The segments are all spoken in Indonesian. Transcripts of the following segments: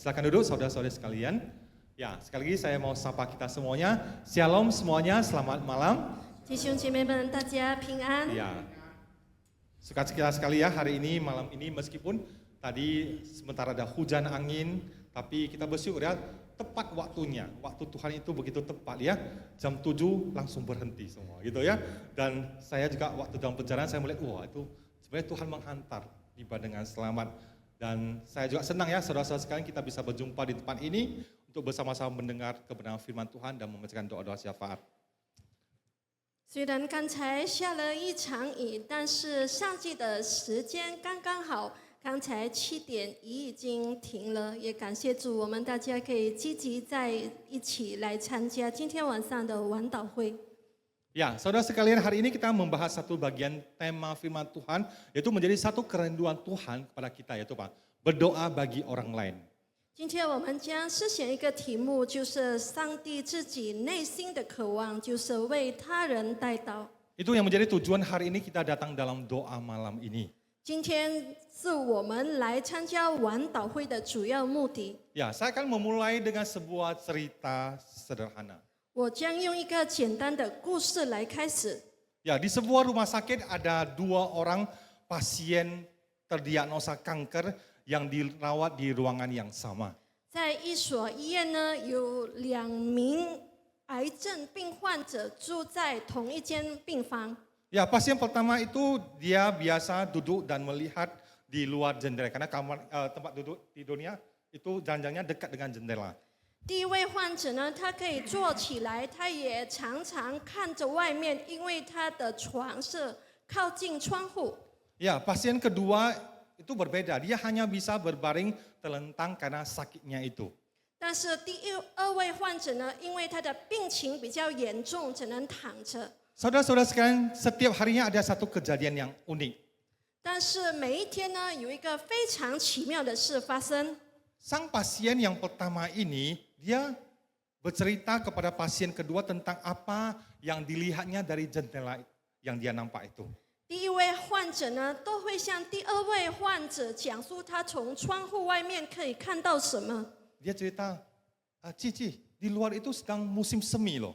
Silakan duduk saudara-saudari sekalian. Ya, sekali lagi saya mau sapa kita semuanya. Shalom semuanya, selamat malam. 弟兄姐妹们，大家平安。 Ya, sukacita sekali ya hari ini, malam ini meskipun tadi sementara ada hujan angin, tapi kita bersyukur ya tepat waktunya. Waktu Tuhan itu begitu tepat ya. Jam 7 langsung berhenti semua gitu ya. Dan saya juga waktu dalam perjalanan saya melihat wah itu sebenarnya Tuhan menghantar tiba dengan selamat. Dan saya juga senang ya saudara-saudara sekalian kita bisa berjumpa di tempat ini untuk bersama-sama mendengar kebenaran firman Tuhan dan membacakan doa-doa syafaat. 虽然刚才下了一场雨，但是上季的时间刚刚好。刚才7点雨已经停了，也感谢主，我们大家可以积极在一起来参加今天晚上的晚祷会。 Ya, saudara sekalian, hari ini kita membahas satu bagian tema firman Tuhan, yaitu menjadi satu kerinduan Tuhan kepada kita, yaitu apa? Berdoa bagi orang lain. 今天我们将思想一个题目，就是上帝自己内心的渴望，就是为他人代祷。 Itu yang menjadi tujuan hari ini kita datang dalam doa malam ini. 今天是我们来参加晚祷会的主要目的。 Ya, saya akan memulai dengan sebuah cerita sederhana. 我将用一个简单的故事来开始。 Ya, di sebuah rumah sakit ada 2 orang pasien terdiagnosa kanker yang dirawat di ruangan yang sama. 在一所医院呢，有2名癌症病患者住在同一间病房。 Ya, pasien pertama itu dia biasa duduk dan melihat di luar jendela karena tempat duduk tidurnya itu janjangnya dekat dengan jendela. 第一位患者呢，他可以坐起来，他也常常看着外面，因为他的床是靠近窗户。 Ya, pasien kedua itu berbeda. Dia hanya bisa berbaring terlentang karena sakitnya itu. 但是第二位患者呢，因为他的病情比较严重，只能躺着。 Saudara-saudara sekalian, setiap harinya ada satu kejadian yang unik. 但是每一天呢，有一个非常奇妙的事发生。 Sang pasien yang pertama ini, dia bercerita kepada pasien kedua tentang apa yang dilihatnya dari jendela yang dia nampak itu. 第一位患者呢，都会向第二位患者讲述他从窗户外面可以看到什么。 Dia cerita, Cici, di luar itu sedang musim semi loh.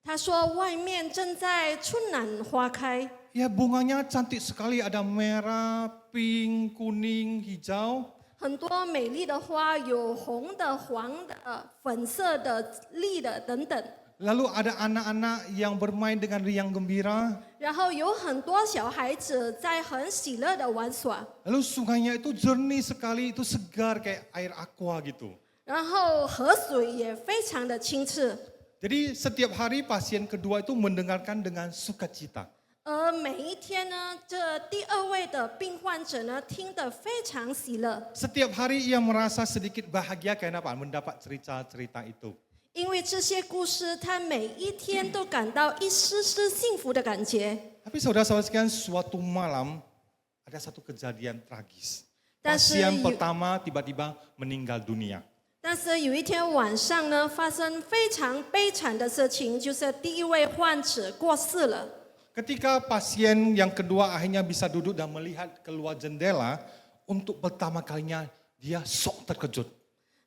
他说，外面正在春暖花开， Ya bunganya cantik sekali, ada merah, pink, kuning, hijau. 很多美丽的花，有红的、黄的、粉色的、绿的等等。 Lalu ada anak-anak yang bermain dengan riang gembira. 然后有很多小孩子在很喜乐的玩耍， Lalu sungainya itu jernih sekali, itu segar kayak air aqua gitu. 然后河水也非常的清澈。 Jadi setiap hari pasien kedua itu mendengarkan dengan sukacita. 而每一天呢，这第二位的病患者呢，听得非常喜乐， Setiap hari ia merasa sedikit bahagia karena apa? Mendapat cerita-cerita itu. 因为这些故事，他每一天都感到一丝丝幸福的感觉。 Tapi saudara-saudara sekalian, suatu malam ada satu kejadian tragis. Dan Pasien se- pertama tiba-tiba meninggal dunia. 但是有一天晚上呢，发生非常悲惨的事情，就是第一位患者过世了。 Ketika pasien yang kedua akhirnya bisa duduk dan melihat keluar jendela, untuk pertama kalinya dia sok terkejut.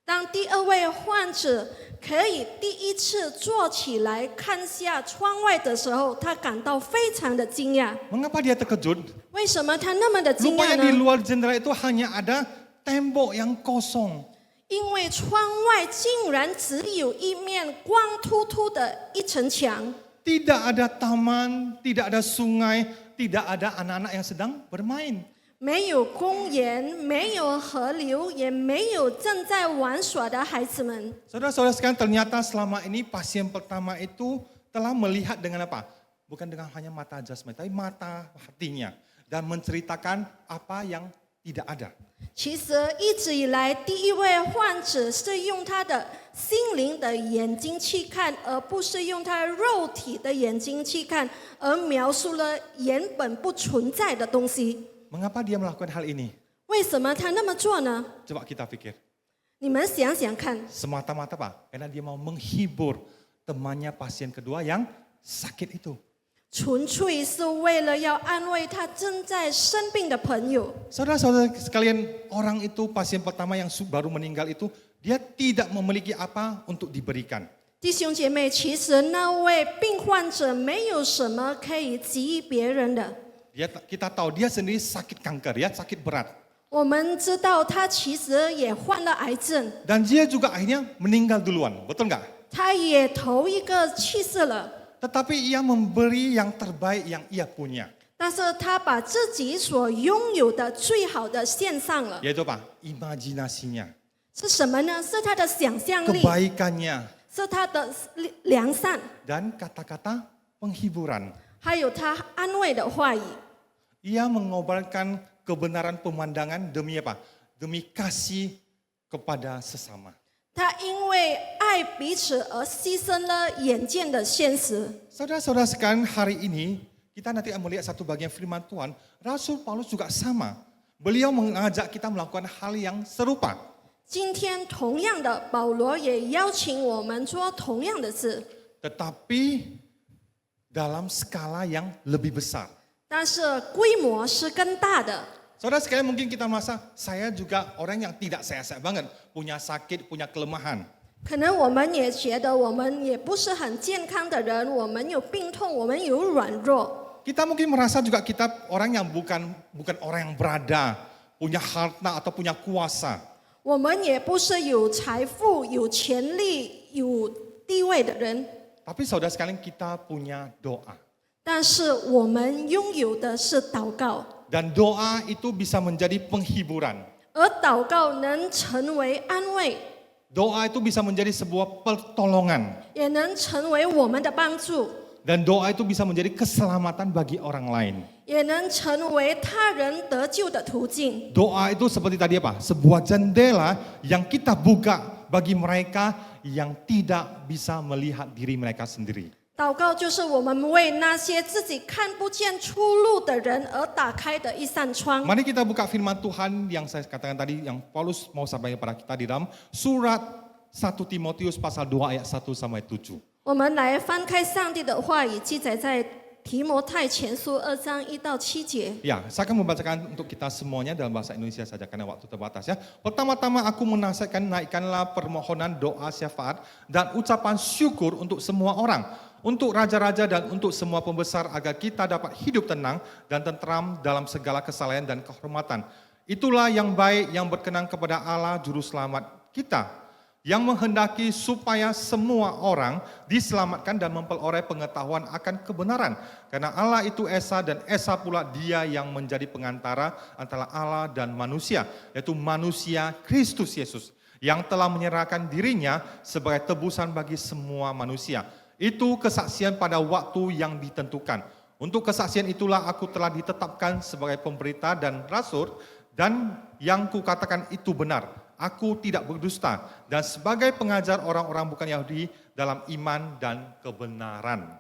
当第二位患者可以第一次坐起来看下窗外的时候，他感到非常的惊讶。 Mengapa dia terkejut? 为什么他那么的惊讶 Rupanya di 呢？ luar jendela itu hanya ada tembok yang kosong. 因为窗外竟然只有一面光秃秃的一层墙， Tidak ada taman, tidak ada sungai, tidak ada anak-anak yang sedang bermain. 没有公园，没有河流，也没有正在玩耍的孩子们。 Saudara-saudara sekalian, ternyata selama ini pasien pertama itu telah melihat dengan apa? Bukan dengan hanya mata jasmani, tapi mata hatinya. Dan menceritakan apa yang tidak ada. 其实一直以来，第一位患者是用他的心灵的眼睛去看，而不是用他肉体的眼睛去看，而描述了原本不存在的东西。 Mengapa dia melakukan hal ini? 为什么他那么做呢？ Coba kita pikir. 你们想想看， Semata-mata apa? Karena dia mau menghibur temannya pasien kedua yang sakit itu. 纯粹是为了要安慰他正在生病的朋友。 Saudara-saudara sekalian, orang itu pasien pertama yang baru meninggal itu, dia tidak memiliki apa untuk diberikan. 弟兄姐妹，其实那位病患者没有什么可以给予别人的。 Kita tahu dia sendiri sakit kanker, ya, sakit berat. 我们知道他其实也患了癌症， Dan dia juga akhirnya meninggal duluan, betul nggak? 他也头一个去世了。 Tetapi ia memberi yang terbaik yang ia punya. 但是他把自己所拥有的最好的献上了， Yaitu apa? Imajinasinya, 是什么呢？是他的想象力， kebaikannya, 是他的良善， dan kata-kata penghiburan. 还有他安慰的话语。 Ia mengobarkan kebenaran pemandangan demi apa? Demi kasih kepada sesama. 他因为爱彼此而牺牲了眼见的现实。 Saudara-saudara sekalian, hari ini kita nanti akan melihat satu bagian firman Tuhan. Rasul Paulus juga sama. Beliau mengajak kita melakukan hal yang serupa. 今天同样的，保罗也邀请我们做同样的事， Tetapi dalam skala yang lebih besar. 但是规模是更大的。 Saudara sekalian, mungkin kita merasa saya juga orang yang tidak sehat-sehat banget. Punya sakit, punya kelemahan. 可能我们也觉得我们也不是很健康的人，我们有病痛，我们有软弱。 Kita mungkin merasa juga kita orang yang bukan orang yang berada, punya harta atau punya kuasa. 我们也不是有财富、有权利、有地位的人， Tapi saudara sekalian, kita punya doa. 但是我们拥有的是祷告， Dan doa itu bisa menjadi penghiburan. 而祷告能成为安慰， Doa itu bisa menjadi sebuah pertolongan. 也能成为我们的帮助， Dan doa itu bisa menjadi keselamatan bagi orang lain. 也能成为他人得救的途径。 Doa itu seperti tadi apa? Sebuah jendela yang kita buka bagi mereka yang tidak bisa melihat diri mereka sendiri. 祷告就是我们为那些自己看不见出路的人而打开的一扇窗。 Mari kita buka firman Tuhan yang saya katakan tadi, yang Paulus mau sampaikan kepada kita di dalam surat 1 Timotius pasal 2 ayat 1 sampai 7. 我们来翻开上帝的话语，记载在提摩太前书2章1到7节。 Ya, saya akan membacakan untuk kita semuanya dalam bahasa Indonesia saja karena waktu terbatas ya. Pertama-tama aku menasihatkan, naikkanlah permohonan, doa, syafaat dan ucapan syukur untuk semua orang, untuk raja-raja dan untuk semua pembesar agar kita dapat hidup tenang dan tentram dalam segala kesalehan dan kehormatan. Itulah yang baik yang berkenan kepada Allah juru selamat kita, yang menghendaki supaya semua orang diselamatkan dan memperoleh pengetahuan akan kebenaran. Karena Allah itu Esa dan Esa pula Dia yang menjadi pengantara antara Allah dan manusia, yaitu manusia Kristus Yesus, yang telah menyerahkan dirinya sebagai tebusan bagi semua manusia. Itu kesaksian pada waktu yang ditentukan. Untuk kesaksian itulah aku telah ditetapkan sebagai pemberita dan rasul, dan yang kukatakan itu benar. Aku tidak berdusta dan sebagai pengajar orang-orang bukan Yahudi dalam iman dan kebenaran.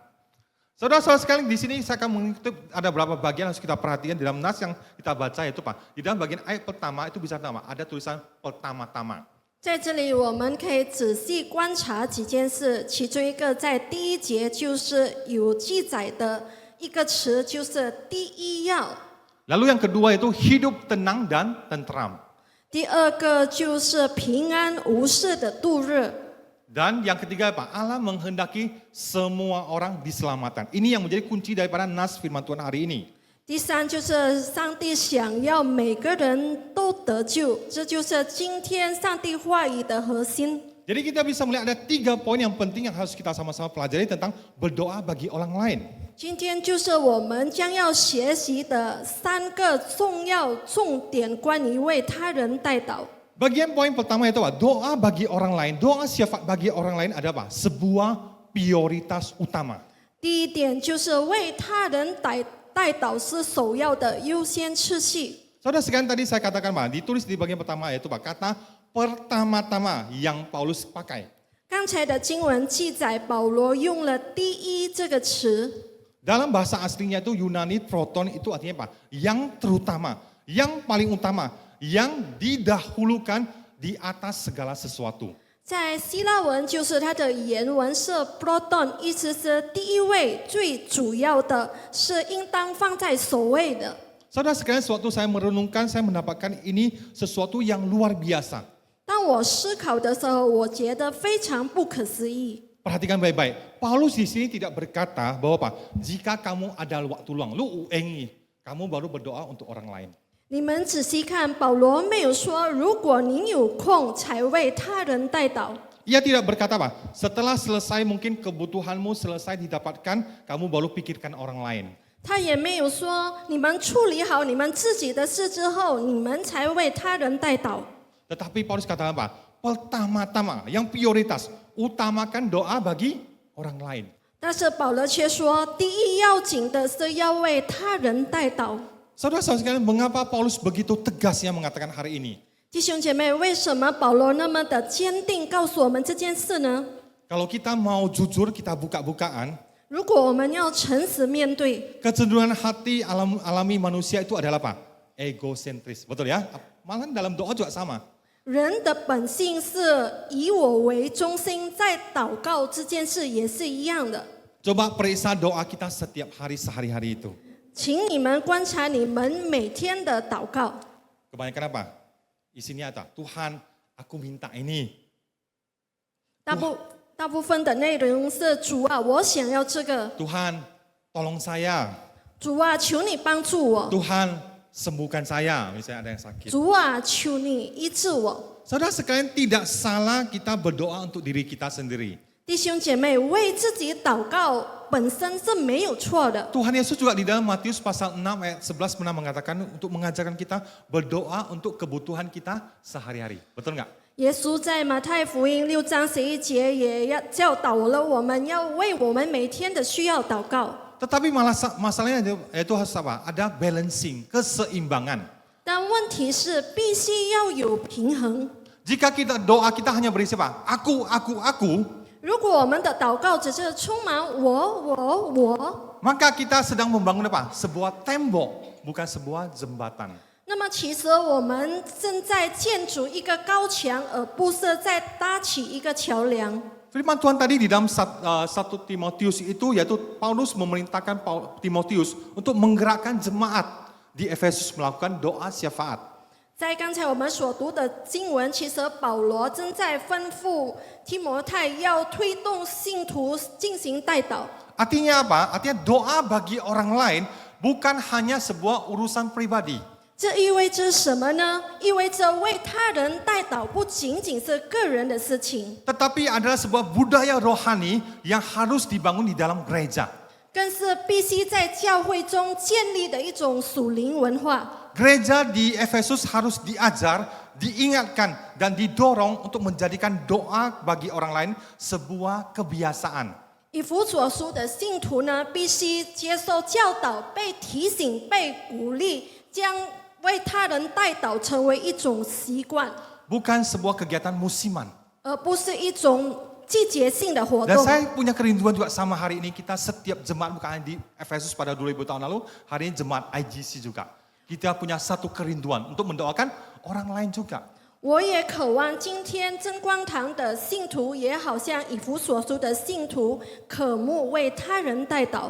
Saudara-saudara sekalian, di sini saya akan mengutip ada beberapa bagian yang harus kita perhatikan di dalam nas yang kita baca, yaitu Pak. Di dalam bagian ayat pertama itu bisa nama, ada tulisan pertama-tama. 在这里，我们可以仔细观察几件事，其中一个在第一节就是有记载的一个词，就是第一要； Lalu yang kedua itu hidup tenang dan tentram. 第二个就是平安无事的度日； Dan yang ketiga Pak, Allah menghendaki semua orang diselamatkan. Ini yang menjadi kunci daripada nas firman Tuhan hari ini. 第三就是上帝想要每个人都得救，这就是今天上帝话语的核心。 Jadi kita bisa melihat ada 3 poin yang penting yang harus kita sama-sama pelajari tentang berdoa bagi orang lain. 今天就是我们将要学习的3个重要重点，关于为他人代祷。 Bagian poin pertama itu apa? Doa bagi orang lain, doa syafaat bagi orang lain ada apa? Sebuah prioritas utama. 第一点就是为他人代祷是首要的优先次序。 Saudara sekalian, tadi saya katakan Pak, ditulis di bagian pertama yaitu Pak, kata pertama-tama yang Paulus pakai. 刚才的经文记载，保罗用了“第一”这个词。 Dalam bahasa aslinya itu Yunani proton itu artinya apa? Yang terutama, yang paling utama, yang didahulukan di atas segala sesuatu. 在希腊文就是它的原文是 proton， 意思是第一位、最主要的，是应当放在首位的。 Saudara sekalian, sewaktu saya merenungkan, saya mendapatkan ini sesuatu yang luar biasa. 当我思考的时候，我觉得非常不可思议。 Perhatikan baik-baik. Paulus di sini tidak berkata bahwa apa? Jika kamu ada waktu luang, lu uengi, kamu baru berdoa untuk orang lain. 你们仔细看，保罗没有说，如果您有空才为他人代祷。 Ia tidak berkata apa? Setelah selesai mungkin kebutuhanmu selesai didapatkan, kamu baru pikirkan orang lain. 他也没有说，你们处理好你们自己的事之后，你们才为他人代祷。 Tetapi Paulus kata apa? Pertama-tama, yang prioritas, utamakan doa bagi orang lain. 但是保罗却说，第一要紧的是要为他人代祷。 Saudara-saudara sekalian, mengapa Paulus begitu tegasnya mengatakan hari ini? 弟兄姐妹，为什么保罗那么的坚定告诉我们这件事呢？ Kalau kita mau jujur, kita buka-bukaan, 如果我们要诚实面对， kecenderungan hati alami manusia itu adalah apa? Egosentris, betul ya? Malah dalam doa juga sama. 人的本性是以我为中心，在祷告这件事也是一样的。 Coba periksa doa kita setiap hari sehari-hari itu. 请你们观察你们每天的祷告， Kebanyakan apa? Isinya apa? Tuhan, aku minta ini. 大部分的内容是主啊，我想要这个， Tuhan, tolong saya. 主啊，求你帮助我， Tuhan, sembuhkan saya. Misalnya ada yang sakit. 主啊，求你医治我。 Saudara sekalian, tidak salah kita berdoa untuk diri kita sendiri. 弟兄姐妹，为自己祷告本身是没有错的。 Tuhan Yesus juga di dalam Matius pasal 6 ayat 11 pernah mengatakan untuk mengajarkan kita berdoa untuk kebutuhan kita sehari-hari. Betul nggak? 耶稣在马太福音6章11节也要教导了我们要为我们每天的需要祷告。 Tetapi masalahnya itu harus apa? Ada balancing, keseimbangan. 但问题是必须要有平衡。 Jika kita doa kita hanya berisi apa? Aku. 如果我们的祷告只是充满我， Maka kita sedang membangun apa? Sebuah tembok, bukan sebuah jembatan. 那么其实我们正在建筑一个高墙，而不是在搭起一个桥梁。 Firman Tuhan tadi di dalam 1 Timotius itu yaitu Paulus memerintahkan Timotius untuk menggerakkan jemaat di Efesus melakukan doa syafaat. 在刚才我们所读的经文，其实保罗正在吩咐提摩太要推动信徒进行代祷。 Artinya apa? Artinya doa bagi orang lain bukan hanya sebuah urusan pribadi. 这意味着什么呢？意味着为他人代祷不仅仅是个人的事情， Tetapi adalah sebuah budaya rohani yang harus dibangun di dalam gereja. 更是必须在教会中建立的一种属灵文化。 Gereja di Efesus harus diajar, diingatkan, dan didorong untuk menjadikan doa bagi orang lain sebuah kebiasaan. 以弗所书的信徒呢，必须接受教导，被提醒，被鼓励，将为他人代祷成为一种习惯， Bukan sebuah kegiatan musiman. 而不是一种季节性的活 Dan 动。 saya punya kerinduan juga sama hari ini kita setiap jemaat bukan hanya di Efesus pada 2000 tahun lalu, hari ini jemaat IGC juga. Kita punya satu kerinduan untuk mendoakan orang lain juga. 我也渴望今天真光堂的信徒，也好像以弗所书的信徒，渴慕为他人代祷。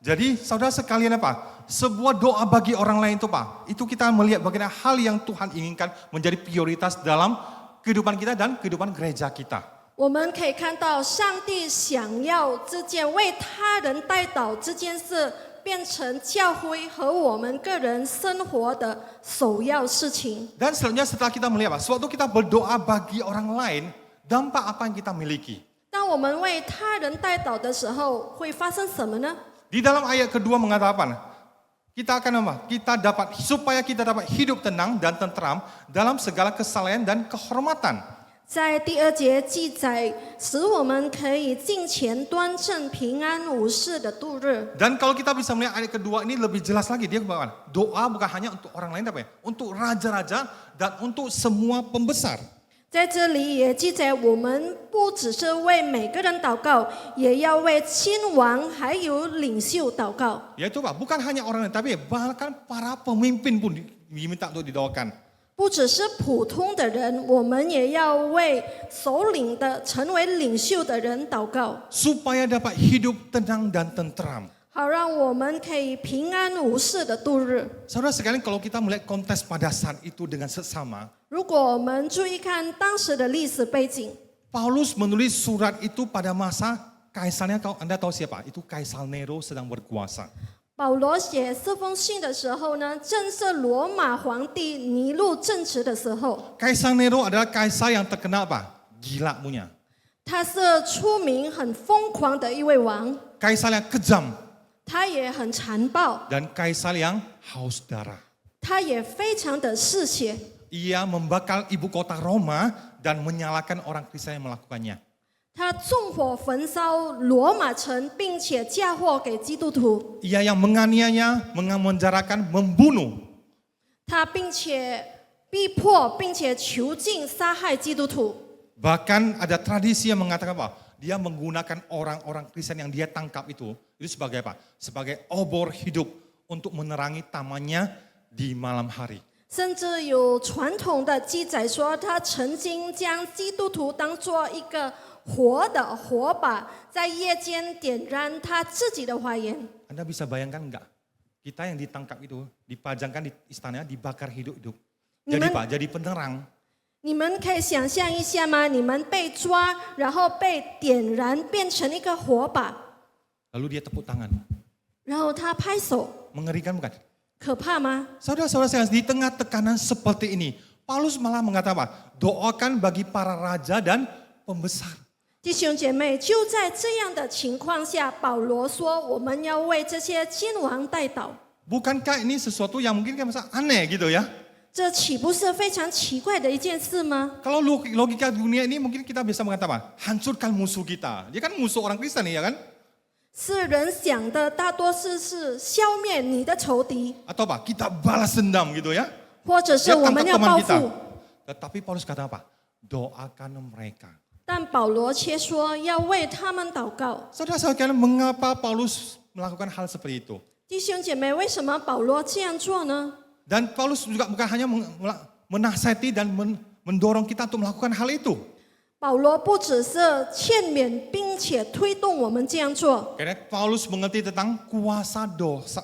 Jadi saudara sekalian apa? Sebuah doa bagi orang lain itu apa? Itu kita melihat bagaimana hal yang Tuhan inginkan menjadi prioritas dalam kehidupan kita dan kehidupan gereja kita. 我们可以看到，上帝想要这件为他人代祷这件事，变成教会和我们个人生活的首要事情。 Dan selanjutnya setelah kita melihat apa? Sewaktu kita berdoa bagi orang lain, dampak apa yang kita miliki? 当我们为他人代祷的时候，会发生什么呢？ Di dalam ayat kedua mengatakan apa? Kita akan apa? Supaya kita dapat hidup tenang dan tentram dalam segala kesalahan dan kehormatan. 在第2节记载，使我们可以敬虔端正、平安无事的度日。 Dan kalau kita bisa melihat ayat kedua ini lebih jelas lagi, dia bagaimana? Doa bukan hanya untuk orang lain, tapi untuk raja-raja dan untuk semua pembesar. 在这里也记载，我们不只是为每个人祷告，也要为亲王还有领袖祷告。 Yaitu apa? Bukan hanya orang lain, tapi bahkan para pemimpin pun diminta untuk didoakan. 不只是普通的人，我们也要为首领的、成为领袖的人祷告， supaya dapat hidup tenang dan tentram. 好让我们可以平安无事的度日。 Saudara sekalian, kalau kita melihat konteks pada saat itu dengan sesama, 如果我们注意看当时的历史背景， Paulus menulis surat itu pada masa kaisarnya, Anda tahu siapa? Itu Kaisar Nero sedang berkuasa. 保罗写这封信的时候呢，正是罗马皇帝尼禄正直的时候。 Kaisar Nero adalah kaisar yang terkenal apa? Gila punya. 他是出名很疯狂的一位王， Kaisar yang kejam 他也很残暴， dan kaisar yang haus darah. 他也非常的嗜血。 Ia membakar ibu kota Roma dan menyalahkan orang Kristen yang melakukannya. 他纵火焚烧罗马城，并且嫁祸给基督徒。 Ia yang menganiaya, memenjarakan, membunuh. 他并且逼迫，并且囚禁、杀害基督徒。 Bahkan ada tradisi yang mengatakan apa? Dia menggunakan orang-orang Kristen yang dia tangkap itu sebagai apa? Sebagai obor hidup untuk menerangi tamannya di malam hari. 甚至有传统的记载说，他曾经将基督徒当作一个活的火把，在夜间点燃他自己的花言。 Anda bisa bayangkan enggak? Kita yang ditangkap itu, dipajangkan di istana, dibakar hidup-hidup. Jadi apa? Jadi penerang. 你们可以想象一下吗？你们被抓，然后被点燃，变成一个火把， Lalu dia tepuk tangan. 然后他拍手， Mengerikan bukan? 可怕吗？ Saudara-saudara sekalian, di tengah tekanan seperti ini, Paulus malah mengatakan apa? Doakan bagi para raja dan pembesar. 弟兄姐妹，就在这样的情况下，保罗说，我们要为这些君王代祷。 Bukankah ini sesuatu yang mungkin kan masa aneh gitu ya? 这岂不是非常奇怪的一件事吗？ Kalau logika dunia ini mungkin kita bisa mengatakan apa? Hancurkan musuh kita. Dia kan musuh orang Kristen ya kan? 世人想的大多是消灭你的仇敌， Atau apa? Kita balas dendam gitu ya. 或者是 Dia 我们 tangkap 要 teman 报 kita. 复。 Tetapi Paulus kata apa? Doakan mereka. 但保罗却说要为他们祷告。 Saudara-saudara, mengapa Paulus melakukan hal seperti itu? 弟兄姐妹，为什么保罗这样做呢？ Dan Paulus juga bukan hanya menasihati dan mendorong kita untuk melakukan hal itu. 保罗不只是劝勉，并且推动我们这样做， Karena Paulus mengerti tentang kuasa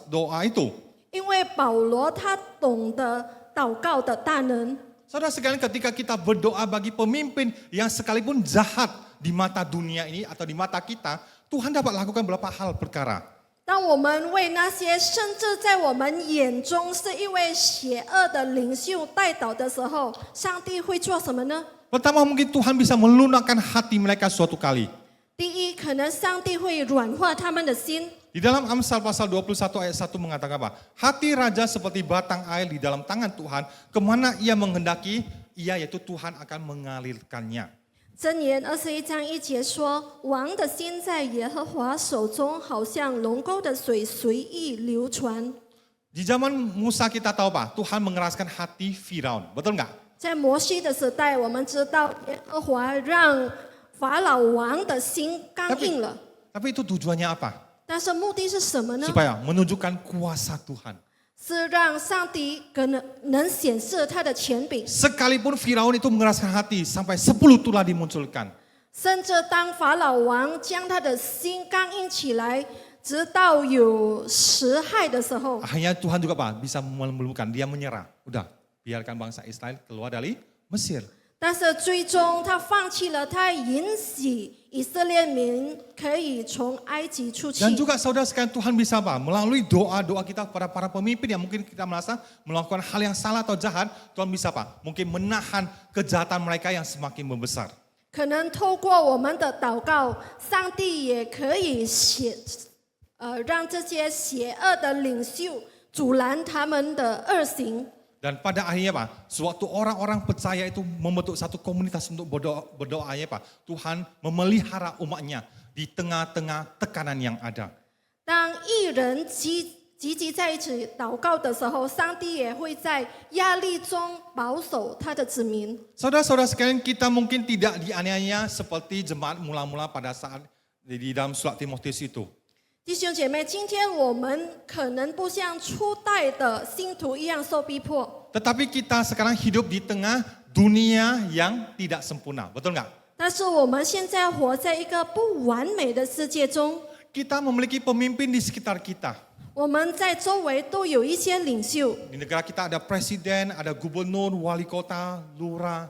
doa itu. 因为保罗他懂得祷告的大能。 Saudara sekalian, ketika kita berdoa bagi pemimpin yang sekalipun jahat di mata dunia ini atau di mata kita, Tuhan dapat lakukan beberapa hal perkara. 当我们为那些甚至在我们眼中是一位邪恶的领袖代祷的时候，上帝会做什么呢？ Pertama, mungkin Tuhan bisa melunakkan hati mereka suatu kali. 第一，可能上帝会软化他们的心。 Di dalam Amsal pasal 21 ayat 1 mengatakan apa? Hati raja seperti batang air di dalam tangan Tuhan, kemana ia menghendaki, ia yaitu Tuhan akan mengalirkannya. 箴言21章1节说：“王的心在耶和华手中，好像龙沟的水随意流传。” Di zaman Musa kita tahu apa? Tuhan mengeraskan hati Firaun, betul nggak? 在摩西的时代，我们知道耶和华让法老王的心刚硬了， Tapi itu tujuannya apa? 但是目的是什么呢？ Supaya menunjukkan kuasa Tuhan. 是让上帝能显示他的权柄。 Sekalipun Firaun itu mengeraskan hati sampai 10 tulah dimunculkan. 甚至当法老王将他的心刚硬起来，直到有10害的时候， Akhirnya Tuhan juga apa? Bisa meluluhkan, dia menyerah. Udah, biarkan bangsa Israel keluar dari Mesir. 但是最终他放弃了，他允许以色列民可以从埃及出去。 Dan juga saudara sekalian, Tuhan bisa apa? Melalui doa-doa kita kepada para pemimpin yang mungkin kita merasa melakukan hal yang salah atau jahat, Tuhan bisa apa? Mungkin menahan kejahatan mereka yang semakin membesar. 可能透过我们的祷告，上帝也可以让这些邪恶的领袖阻拦他们的恶行。 Dan pada akhirnya apa? Suatu orang-orang percaya itu membentuk satu komunitas untuk berdoa apa? Tuhan memelihara umatnya di tengah-tengah tekanan yang ada. 当艺人集集在一起祷告的时候，上帝也会在压力中保守他的子民。 Saudara-saudara sekalian, kita mungkin tidak dianiaya seperti jemaat mula-mula pada saat di dalam surat Timotius itu. 弟兄姐妹，今天我们可能不像初代的信徒一样受逼迫， Tetapi kita sekarang hidup di tengah dunia yang tidak sempurna, betul nggak? 但是我们现在活在一个不完美的世界中， Kita memiliki pemimpin di sekitar kita. 我们在周围都有一些领袖， Di negara kita ada presiden, ada gubernur, wali kota, lurah.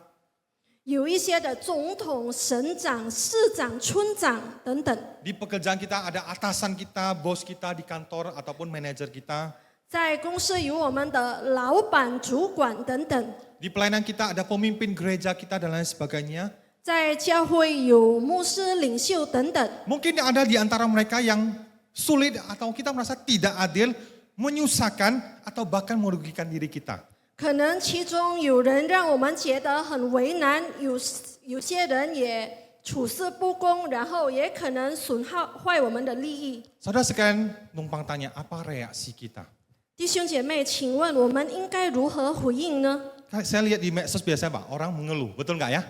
有一些的总统、省长、市长、村长等等。 Di pekerjaan kita ada atasan kita, bos kita di kantor ataupun manajer kita. 在公司有我们的老板、主管等等， Di pelayanan kita ada pemimpin gereja kita dan lain sebagainya. 在教会有牧师、领袖等等。 Mungkin ada di antara mereka yang sulit atau kita merasa tidak adil, menyusahkan atau bahkan merugikan diri kita. 可能其中有人让我们觉得很为难，有些人也处事不公，然后也可能损害我们的利益。 Saudara sekalian numpang tanya, apa reaksi kita? 弟兄姐妹，请问我们应该如何回应呢？ Saya lihat di medsos biasanya Pak, orang mengeluh, betul nggak ya?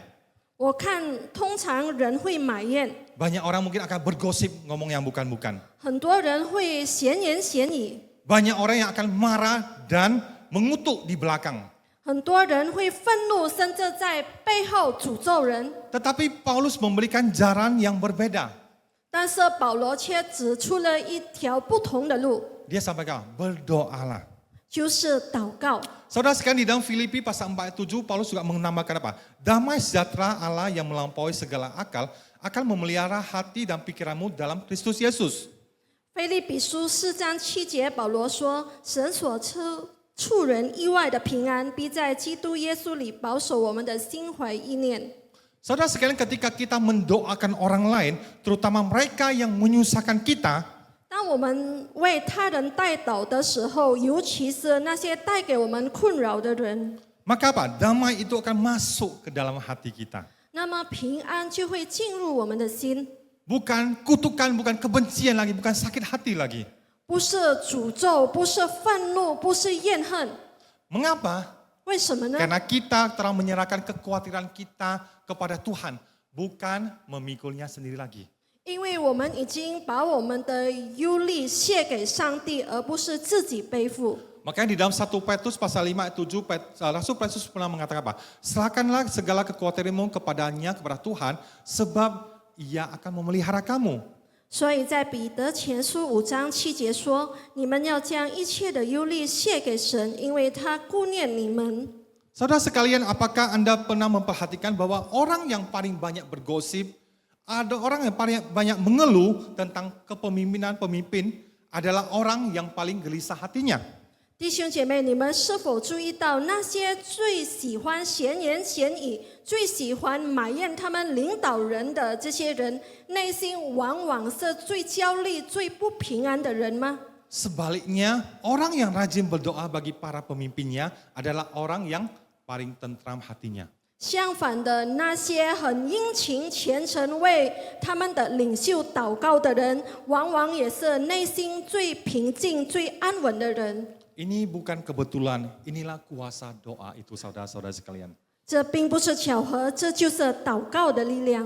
我看通常人会埋怨， Banyak orang mungkin akan bergosip, ngomong yang bukan-bukan. 很多人会闲言闲语， Banyak orang yang akan marah dan mengutuk di belakang. 很多人会愤怒，甚至在背后诅咒人。 Tetapi Paulus memberikan jalan yang berbeda. 但是保罗却指出了一条不同的路， Dia sampaikan, berdoalah. 就是祷告。 Saudara sekalian di dalam Filipi pasal 4 ayat 7, Paulus juga menambahkan apa? Damai sejahtera Allah yang melampaui segala akal akan memelihara hati dan pikiranmu dalam Kristus Yesus. 腓立比书4章7节，保罗说：“神所出人意外的平安，必在基督耶稣里保守我们的心怀意念。” Saudara sekalian ketika kita mendoakan orang lain, terutama mereka yang menyusahkan kita, 当我们为他人代祷的时候，尤其是那些带给我们困扰的人， maka apa? Damai itu akan masuk ke dalam hati kita. 那么平安就会进入我们的心， Bukan kutukan, bukan kebencian lagi, bukan sakit hati lagi. 不是诅咒，不是愤怒，不是怨恨。 Mengapa? 为什么呢？ Karena kita telah menyerahkan kekhawatiran kita kepada Tuhan, bukan memikulnya sendiri lagi. 因为我们已经把我们的忧虑卸给上帝，而不是自己背负。 Makanya di dalam 1 Petrus pasal 5 ayat 7, Rasul Petrus pernah mengatakan apa? Serahkanlah segala kekhawatiranmu kepadanya, kepada Tuhan, sebab ia akan memelihara kamu. 所以在彼得前书5章7节说：“你们要将一切的忧虑卸给神，因为他顾念你们。” Saudara sekalian, apakah Anda pernah memperhatikan bahwa orang yang paling banyak bergosip, ada orang yang paling banyak mengeluh tentang kepemimpinan pemimpin adalah orang yang paling gelisah hatinya. 弟兄姐妹，你们是否注意到那些最喜欢闲言闲语、最喜欢埋怨他们领导人的这些人，内心往往是最焦虑、最不平安的人吗？ Sebaliknya, orang yang rajin berdoa bagi para pemimpinnya adalah orang yang paling tentram hatinya. 相反的，那些很殷勤虔诚为他们的领袖祷告的人，往往也是内心最平静、最安稳的人。 Ini bukan kebetulan, inilah kuasa doa itu saudara-saudara sekalian. 这并不是巧合，这就是祷告的力量。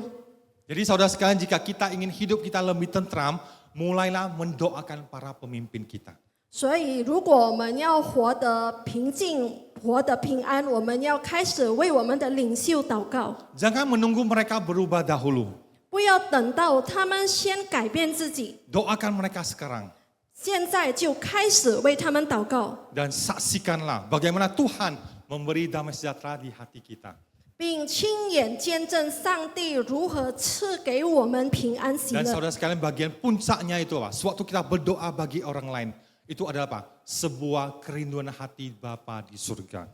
Jadi saudara sekalian, jika kita ingin hidup kita lebih tentram, mulailah mendoakan para pemimpin kita. 所以，如果我们要活得平静、活得平安，我们要开始为我们的领袖祷告， Jangan menunggu mereka berubah dahulu. 不要等到他们先改变自己， Doakan mereka sekarang. 现在就开始为他们祷告， Dan saksikanlah bagaimana Tuhan memberi damai sejahtera di hati kita. 并亲眼见证上帝如何赐给我们平安喜 Dan 乐。 saudara sekalian, bagian puncaknya itu apa? Sewaktu kita berdoa bagi orang lain, itu adalah apa? Sebuah kerinduan hati Bapa di surga.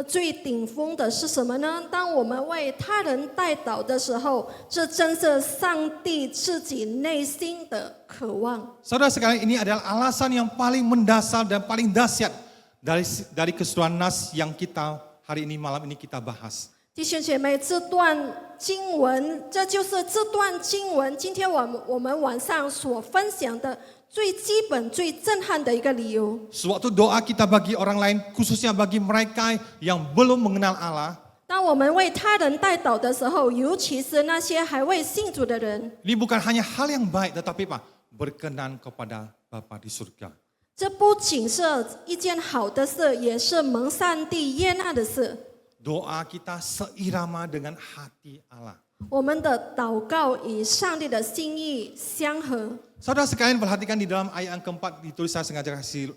最顶峰的是什么呢？当我们为他人代祷的时候，这正是上帝自己内心的渴望。 Saudara sekalian, ini adalah alasan yang paling mendasar dan paling dahsyat dari keseluruhan nas yang kita hari ini malam ini kita bahas. 弟兄姐妹，这段经文，这就是这段经文，今天我们晚上所分享的最基本、最震撼的一个理由。 Sewaktu doa kita bagi orang lain, khususnya bagi mereka yang belum mengenal Allah, 当我们为他人代祷的时候，尤其是那些还未信主的人， ini bukan hanya hal yang baik, tetapi apa? Berkenan kepada Bapa di surga. 这不仅是一件好的事，也是蒙上帝悦纳的事。 Doa kita seirama dengan hati Allah. 我们的祷告与上帝的心意相合。 Saudara sekalian perhatikan di dalam ayat yang keempat ditulis, saya sengaja kasih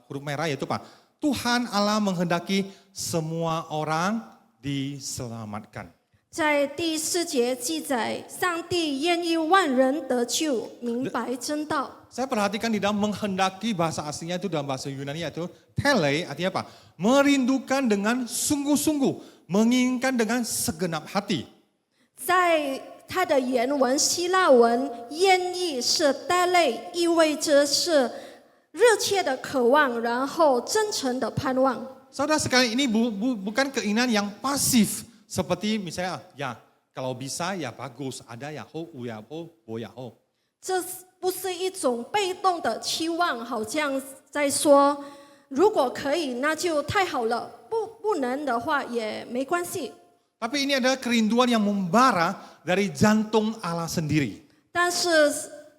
huruf merah, yaitu apa? Tuhan Allah menghendaki semua orang diselamatkan. 在第4节记载，上帝愿意万人得救，明白真道。 Saya perhatikan di dalam menghendaki, bahasa aslinya itu dalam bahasa Yunani yaitu tele, artinya apa? Merindukan dengan sungguh-sungguh, menginginkan dengan segenap hati. 在它的原文希腊文“愿意”是带类，意味着是热切的渴望，然后真诚的盼望。 Saudara sekalian, ini bukan keinginan yang pasif. Seperti misalnya, ya kalau bisa ya bagus, ada ya ho, ya ho, bo ya ho. 这不是一种被动的期望，好像在说，如果可以那就太好了，不能的话也没关系。 Tapi ini adalah kerinduan yang membara dari jantung Allah sendiri. 但是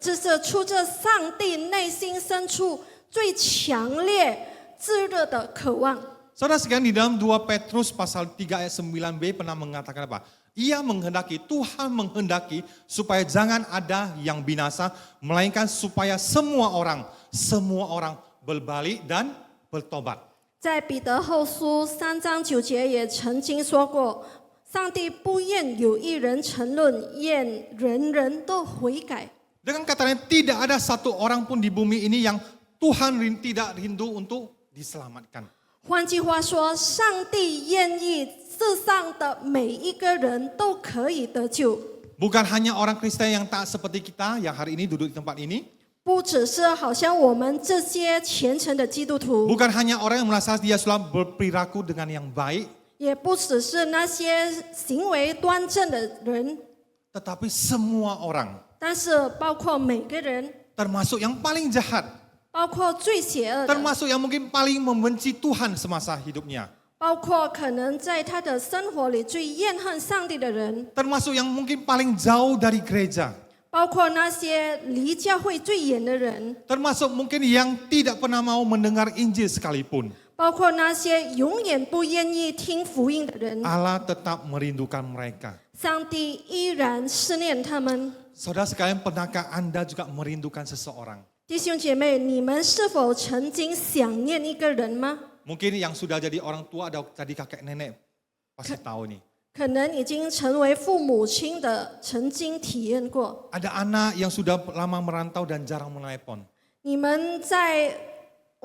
这是出自上帝内心深处最强烈、炙热的渴望。 Saudara sekalian, di dalam 2 Petrus pasal 3 ayat 9b pernah mengatakan apa? Ia menghendaki, Tuhan menghendaki supaya jangan ada yang binasa, melainkan supaya semua orang berbalik dan bertobat. 在彼得后书3章9节也曾经说过，上帝不愿有一人沉沦，愿人人都悔改。 Dengan kata lain, tidak ada satu orang pun di bumi ini yang Tuhan tidak rindu untuk diselamatkan. 换句话说，上帝愿意世上的每一个人都可以得救， Bukan hanya orang Kristen yang tak seperti kita yang hari ini duduk di tempat ini. 不只是好像我们这些虔诚的基督徒， Bukan hanya orang yang merasa dia sudah berperilaku dengan yang baik. 也不只是那些行为端正的人， Tetapi semua orang, 但是包括每个人， termasuk yang paling jahat, 包括最邪恶的， termasuk yang mungkin paling membenci Tuhan semasa hidupnya, 包括可能在他的生活里最怨恨上帝的人， termasuk yang mungkin paling jauh dari gereja, 包括那些离教会最远的人， termasuk mungkin yang tidak pernah mau mendengar Injil sekalipun. 包括那些永远不愿意听福音的人， Allah tetap merindukan mereka. 上帝依然思念他们。 Saudara sekalian, pernahkah Anda juga merindukan seseorang? 弟兄姐妹，你们是否曾经想念一个人吗？ Mungkin yang sudah jadi orang tua atau jadi kakek nenek pasti tahu nih. 可能已经成为父母亲的，曾经体验过。 Ada anak yang sudah lama merantau dan jarang menelepon. 你们在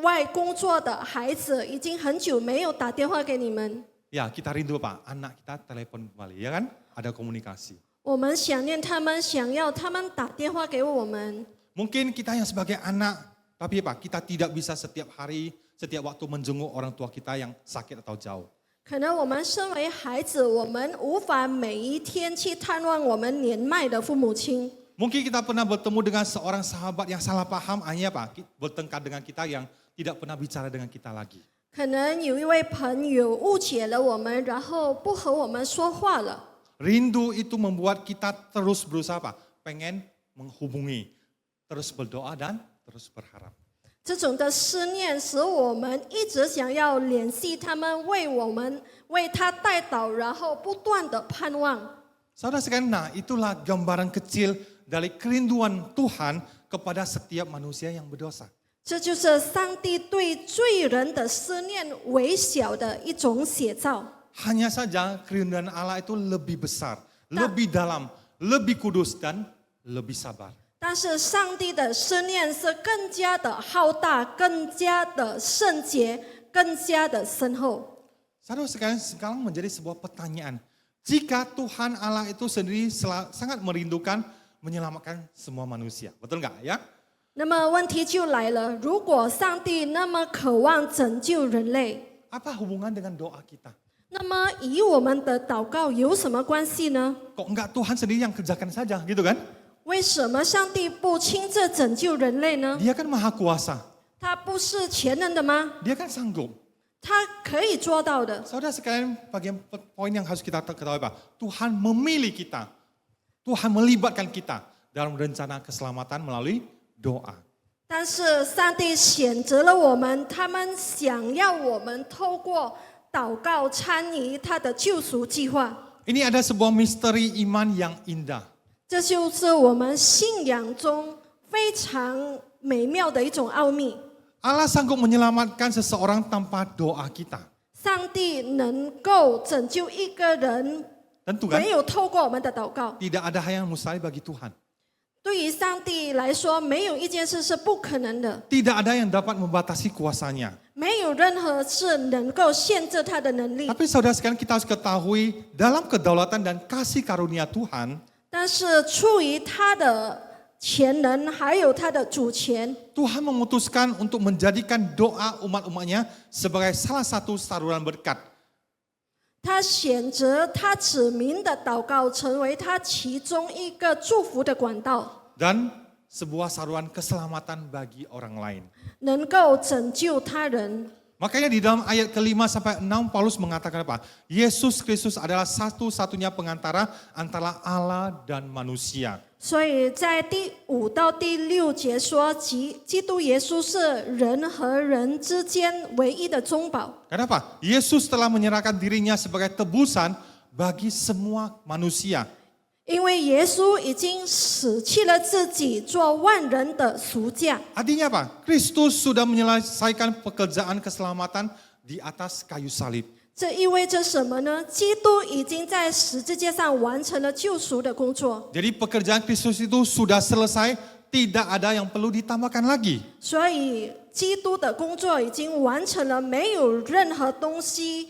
外工作的孩子已经很久没有打电话给你们， Ya, kita rindu Pak, anak kita telepon kembali, ya kan? Ada komunikasi. 我们想念他们，想要他们打电话给我们。 Mungkin kita yang sebagai anak, tapi Pak, kita tidak bisa setiap hari, setiap waktu menjenguk orang tua kita yang sakit atau jauh. 可能我们身为孩子，我们无法每一天去探望我们年迈的父母亲。 Mungkin kita pernah bertemu dengan seorang sahabat yang salah paham, akhirnya Pak, bertengkar dengan kita yang tidak pernah bicara dengan kita lagi. 可能有一位朋友误解了我们，然后不和我们说话了。 Rindu itu membuat kita terus berusaha Pak, pengen menghubungi, terus berdoa dan terus berharap. 这种的思念使我们一直想要联系他们，为我们为他代祷，然后不断的盼望。 Saudara sekalian, nah itulah gambaran kecil dari kerinduan Tuhan kepada setiap manusia yang berdosa. 这就是上帝对罪人的思念微小的一种写照。 Hanya saja kerinduan Allah itu lebih besar, lebih dalam, lebih kudus dan lebih sabar. 但是上帝的思念是更加的浩大，更加的圣洁，更加的深厚。 Saudara sekalian, sekarang menjadi sebuah pertanyaan. Jika Tuhan Allah itu sendiri sangat merindukan menyelamatkan semua manusia. Betul nggak ya? 那么问题就来了，如果上帝那么渴望拯救人类， Apa hubungan dengan doa kita? 那么与我们的祷告有什么关系呢？ Kok enggak Tuhan sendiri yang kerjakan saja gitu kan? 为什么上帝不亲自拯救人类呢？ Dia kan maha kuasa, 他不是全能的吗？ dia kan sanggup. 他可以做到的。 Saudara sekalian, bagian poin yang harus kita ketahui Pak, Tuhan memilih kita, Tuhan melibatkan kita dalam rencana keselamatan melalui doa. 但是上帝选择了我们，他们想要我们透过祷告参与他的救赎计划。 Ini ada sebuah misteri iman yang indah. 这就是我们信仰中非常美妙的一种奥秘。 Allah sanggup menyelamatkan seseorang tanpa doa kita. 上帝能够拯救一个人， Tentu kan? 没有透过我们的祷告。 Tidak ada hal yang mustahil bagi Tuhan. 对于上帝来说，没有一件事是不可能的， Tidak ada yang dapat membatasi kuasanya. 没有任何事能够限制他的能力。 Tapi saudara sekalian kita harus ketahui dalam kedaulatan dan kasih karunia Tuhan, 但是出于他的潜能，还有他的主权， Tuhan memutuskan untuk menjadikan doa umat-umatnya sebagai salah satu saluran berkat. 他选择他子民的祷告成为他其中一个祝福的管道， Dan sebuah saluran keselamatan bagi orang lain. 能够拯救他人。 Makanya di dalam ayat ke-5 sampai 6 Paulus mengatakan apa? Yesus Kristus adalah satu-satunya pengantara antara Allah dan manusia. 所以在第5到第6节说，基督耶稣是人和人之间唯一的中保。 Kenapa? Yesus telah menyerahkan dirinya sebagai tebusan bagi semua manusia. 因为耶稣已经舍弃了自己做万人的赎价， Artinya apa? Kristus sudah menyelesaikan pekerjaan keselamatan di atas kayu salib. 这意味着什么呢？基督已经在十字架上完成了救赎的工作， Jadi pekerjaan Kristus itu sudah selesai, tidak ada yang perlu ditambahkan lagi. 所以基督的工作已经完成了，没有任何东西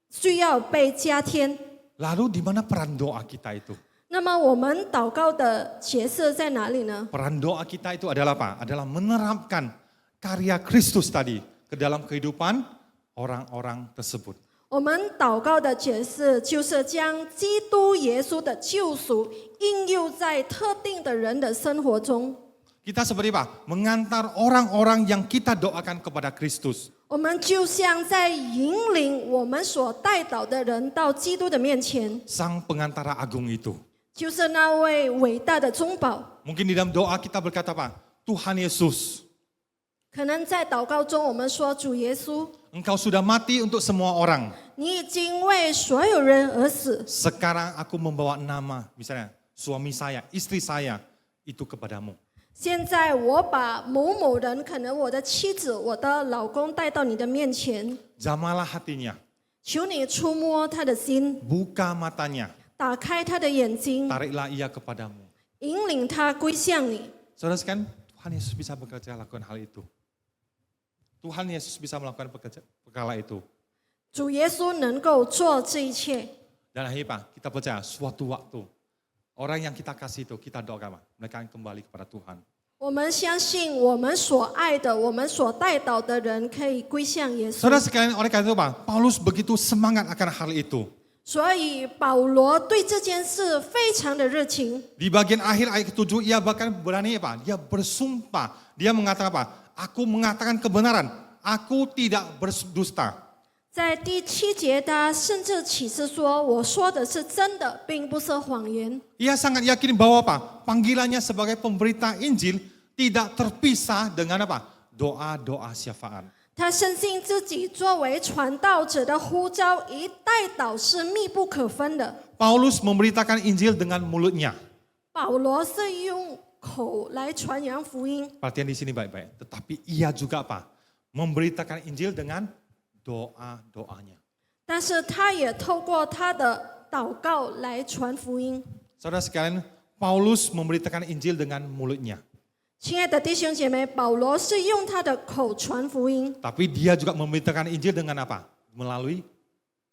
需要被加添。 Lalu di mana peran doa kita itu? 那么我们祷告的角色在哪里呢？ Peran doa kita itu adalah apa? Adalah menerapkan karya Kristus tadi ke dalam kehidupan orang-orang tersebut. 我们祷告的角色就是将基督耶稣的救赎应用在特定的人的生活中。 Kita seperti apa? Mengantar orang-orang yang kita doakan kepada Kristus. 我们就像在引领我们所带祷的人到基督的面前， Sang pengantara agung itu. 就是那位伟大的中保。 Mungkin di dalam doa kita berkata apa? Tuhan Yesus, 可能在祷告中，我们说：“主耶稣， Engkau sudah mati untuk semua orang. 你已经为所有人而死。 Sekarang aku membawa nama, misalnya suami saya, istri saya, itu kepadamu. 现在我把某某人，可能我的妻子、我的老公带到你的面前， Jamalah hatinya, 求你触摸他的心， buka matanya, 打开他的眼睛， tariklah ia kepadamu. 引领他归向你。” Saudara sekalian, Tuhan Yesus bisa bekerja lakukan hal itu. Tuhan Yesus bisa melakukan perkara itu. 主耶稣能够做这一切。 Dan akhirnya kita percaya suatu waktu orang yang kita kasih itu kita doakan mereka akan kembali kepada Tuhan. 我们相信我们所爱的、我们所带导的人可以归向耶稣。 Saudara sekalian, oleh karena itu Paulus begitu semangat akan hal itu. 所以保罗对这件事非常的热情。 Di bagian akhir ayat ke-7 ia bahkan berani apa? Dia bersumpah. Dia mengatakan apa? Aku mengatakan kebenaran. Aku tidak berdusta. 在第7节，他甚至启示说：“我说的是真的，并不是谎言。” Ia sangat yakin bahwa apa? Panggilannya sebagai pemberita Injil tidak terpisah dengan apa? Doa-doa syafaat. 他深信自己作为传道者的呼召与代祷是密不可分的。 Paulus memberitakan Injil dengan mulutnya. 保罗是用口来传扬福音， Perhatian di sini baik-baik. Tetapi ia juga apa? Memberitakan Injil dengan doa-doanya. 但是他也透过他的祷告来传福音。 Saudara sekalian, Paulus memberitakan Injil dengan mulutnya. 亲爱的弟兄姐妹，保罗是用他的口传福音， Tapi dia juga memberitakan Injil dengan apa? Melalui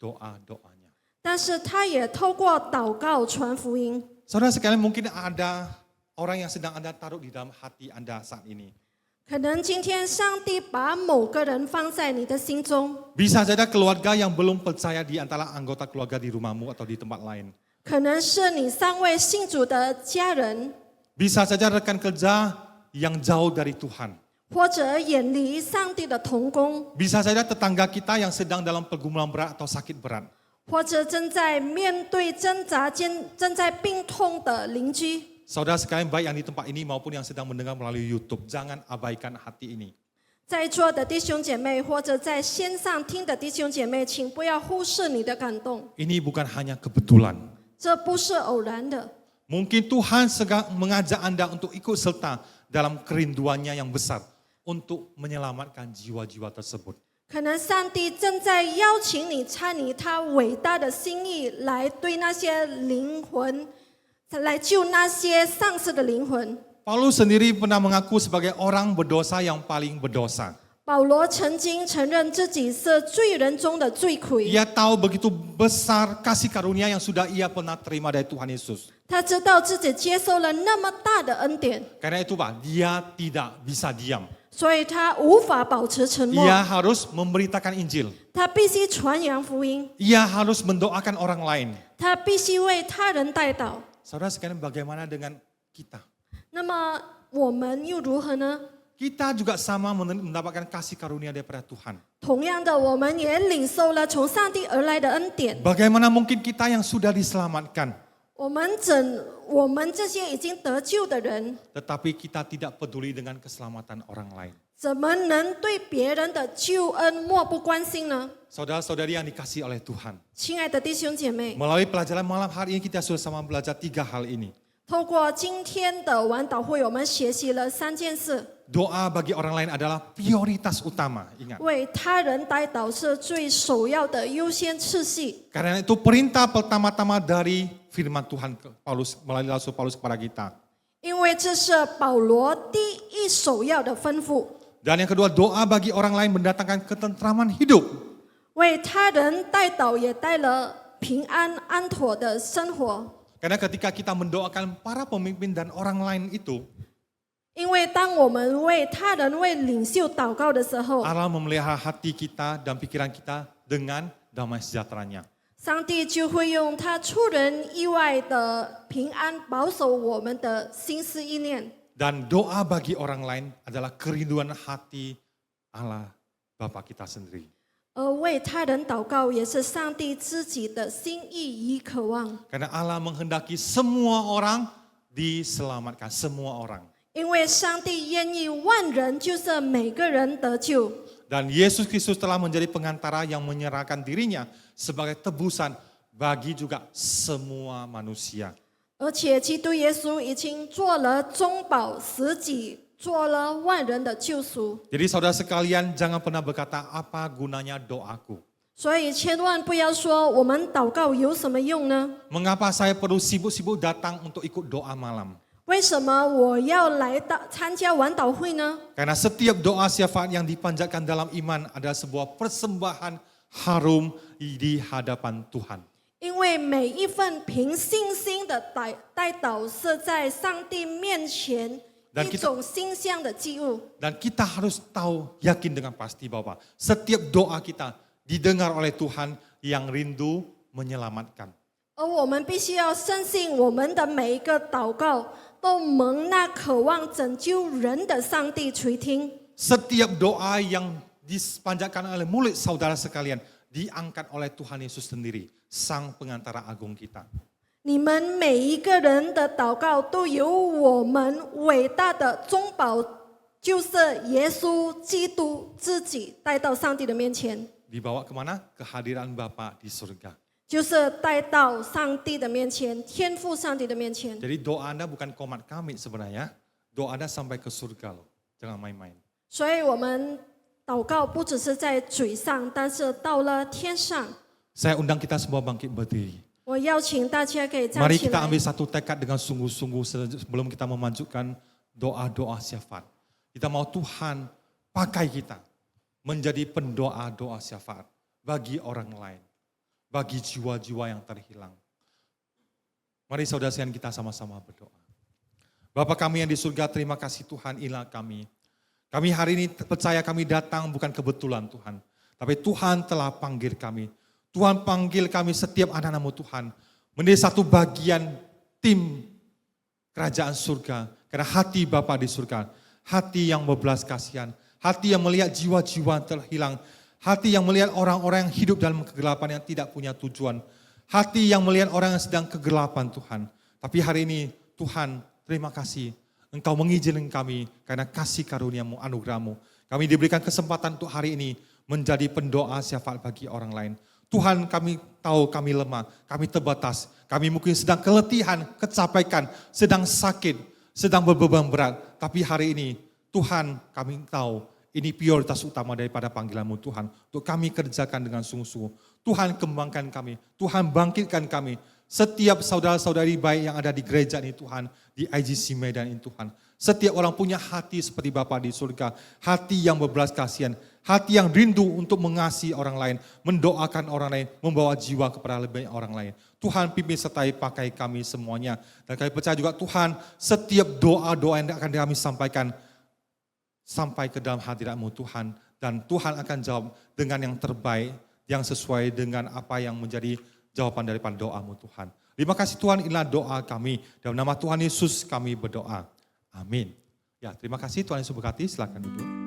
doa-doanya. 但是他也透过祷告传福音。 Saudara sekalian, mungkin ada orang yang sedang Anda taruh di dalam hati Anda saat ini. 可能今天上帝把某个人放在你的心中， Bisa saja keluarga yang belum percaya di antara anggota keluarga di rumahmu atau di tempat lain. 可能是你尚未信主的家人， Bisa saja rekan kerja yang jauh dari Tuhan. 或者远离上帝的同工， Bisa saja tetangga kita yang sedang dalam pergumulan berat atau sakit berat. 或者正在面对挣扎、正在病痛的邻居。saudara sekalian baik yang di tempat ini maupun yang sedang mendengar melalui YouTube, jangan abaikan hati ini. 在座的弟兄姐妹，或者在线上听的弟兄姐妹，请不要忽视你的感动， Ini bukan hanya kebetulan. 这不是偶然的。 Mungkin Tuhan sedang mengajak Anda untuk ikut serta dalam kerinduannya yang besar untuk menyelamatkan jiwa-jiwa tersebut. 可能上帝正在邀请你参与他伟大的心意，来对那些灵魂，来救那些丧失的灵魂。 Paulus sendiri pernah mengaku sebagai orang berdosa yang paling berdosa. 保罗曾经承认自己是罪人中的罪魁， Ia tahu begitu besar kasih karunia yang sudah ia pernah terima dari Tuhan Yesus. 他知道自己接受了那么大的恩典， Karena itu Pak, dia tidak bisa diam. 所以他无法保持沉默， Ia harus memberitakan Injil. 他必须传扬福音， Ia harus mendoakan orang lain. 他必须为他人代祷。 Saudara sekalian, bagaimana dengan kita? 那么我们又如何呢？ Kita juga sama mendapatkan kasih karunia daripada Tuhan. 同样的，我们也领受了从上帝而来的恩典。 Bagaimana mungkin kita yang sudah diselamatkan, 我们这些已经得救的人， tetapi kita tidak peduli dengan keselamatan orang lain. 怎么能对别人的救恩漠不关心呢？ Saudara-saudari yang dikasihi oleh Tuhan. 亲爱的弟兄姐妹， Melalui pelajaran malam hari ini kita sudah sama belajar 3 hal ini. 透过今天的晚祷会，我们学习了3件事。 Doa bagi orang lain adalah prioritas utama, ingat. 为他人代祷是最首要的优先次序， Karena itu perintah pertama-tama dari firman Tuhan Paulus melalui Rasul Paulus kepada kita. 因为这是保罗第一首要的吩咐。 Dan yang kedua, doa bagi orang lain mendatangkan ketentraman hidup. 为他人代祷也带了平安安妥的生活。 Karena ketika kita mendoakan para pemimpin dan orang lain itu, 因为当我们为他人、为领袖祷告的时候， Allah memelihara hati kita dan pikiran kita dengan damai sejahteranya. 上帝就会用他出人意外的平安保守我们的心思意念。 Dan doa bagi orang lain adalah kerinduan hati Allah Bapa kita sendiri. 而为他人祷告也是上帝自己的心意与渴望， Karena Allah menghendaki semua orang diselamatkan, semua orang. 因为上帝愿意万人，就是每个人得救。 Dan Yesus Kristus telah menjadi pengantara yang menyerahkan dirinya sebagai tebusan bagi juga semua manusia. 而且基督耶稣已经做了中保，死己，做了万人的救赎。 Jadi saudara sekalian jangan pernah berkata apa gunanya doaku. 所以千万不要说我们祷告有什么用呢？ Mengapa saya perlu sibuk-sibuk datang untuk ikut doa malam? 为什么我要来参加晚祷会呢？ Karena setiap doa syafaat yang dipanjatkan dalam iman adalah sebuah persembahan harum di hadapan Tuhan. 因为每一份凭信心的代祷是在上帝面前 Dan 一 kita- 种馨香的祭物。 Dan kita harus tahu, yakin dengan pasti bahwa setiap doa kita didengar oleh Tuhan yang rindu menyelamatkan. 而我们必须要深信，我们的每一个祷告都蒙那渴望拯救人的上帝垂听。 Setiap doa yang dipanjatkan oleh mulut saudara sekalian diangkat oleh Tuhan Yesus sendiri, Sang Pengantara Agung kita. 你们每一个人的祷告都由我们伟大的中保，就是耶稣基督自己带到上帝的面前， Dibawa kemana? Kehadiran Bapa di surga. 就是带到上帝的面前，天父上帝的面前。 Jadi doa Anda bukan komat kami sebenarnya, doa Anda sampai ke surga loh, jangan main-main. 所以我们祷告不只是在嘴上，但是到了天上。 Saya undang kita semua bangkit berdiri. 我邀请大家可以站 Mari 起 kita 来。 ambil satu tekad dengan sungguh-sungguh sebelum kita memanjutkan doa-doa syafaat. Kita mau Tuhan pakai kita menjadi pendoa-doa syafaat bagi orang lain, bagi jiwa-jiwa yang terhilang. Mari saudara sekalian kita sama-sama berdoa. Bapa kami yang di surga, terima kasih Tuhan, inilah kami. Kami hari ini percaya kami datang bukan kebetulan Tuhan, tapi Tuhan telah panggil kami. Tuhan panggil kami setiap anak-anak-Mu Tuhan menjadi satu bagian tim kerajaan surga. Karena hati Bapa di surga, hati yang berbelas kasihan, hati yang melihat jiwa-jiwa terhilang, hati yang melihat orang-orang yang hidup dalam kegelapan yang tidak punya tujuan, hati yang melihat orang yang sedang kegelapan Tuhan. Tapi hari ini Tuhan terima kasih. Engkau mengizinkan kami karena kasih karuniamu, anugerahmu. Kami diberikan kesempatan untuk hari ini menjadi pendoa syafaat bagi orang lain. Tuhan, kami tahu kami lemah, kami terbatas. Kami mungkin sedang keletihan, kecapaian, sedang sakit, sedang berbeban berat. Tapi hari ini Tuhan, kami tahu ini prioritas utama daripada panggilan-Mu Tuhan. Untuk kami kerjakan dengan sungguh-sungguh. Tuhan kembangkan kami, Tuhan bangkitkan kami. Setiap saudara-saudari baik yang ada di gereja ini Tuhan, di IGC Medan ini Tuhan. Setiap orang punya hati seperti Bapa di surga. Hati yang berbelas kasihan. Hati yang rindu untuk mengasihi orang lain. Mendoakan orang lain. Membawa jiwa kepada lebih banyak orang lain. Tuhan pimpin sertai pakai kami semuanya. Dan kami percaya juga Tuhan, setiap doa-doa yang akan kami sampaikan, sampai ke dalam hadirat-Mu Tuhan. Dan Tuhan akan jawab dengan yang terbaik, yang sesuai dengan apa yang menjadi jawaban daripada doa-Mu Tuhan. Terima kasih Tuhan, inilah doa kami. Dalam nama Tuhan Yesus kami berdoa. Amin. Ya, terima kasih Tuhan Yesus berkati, silakan duduk.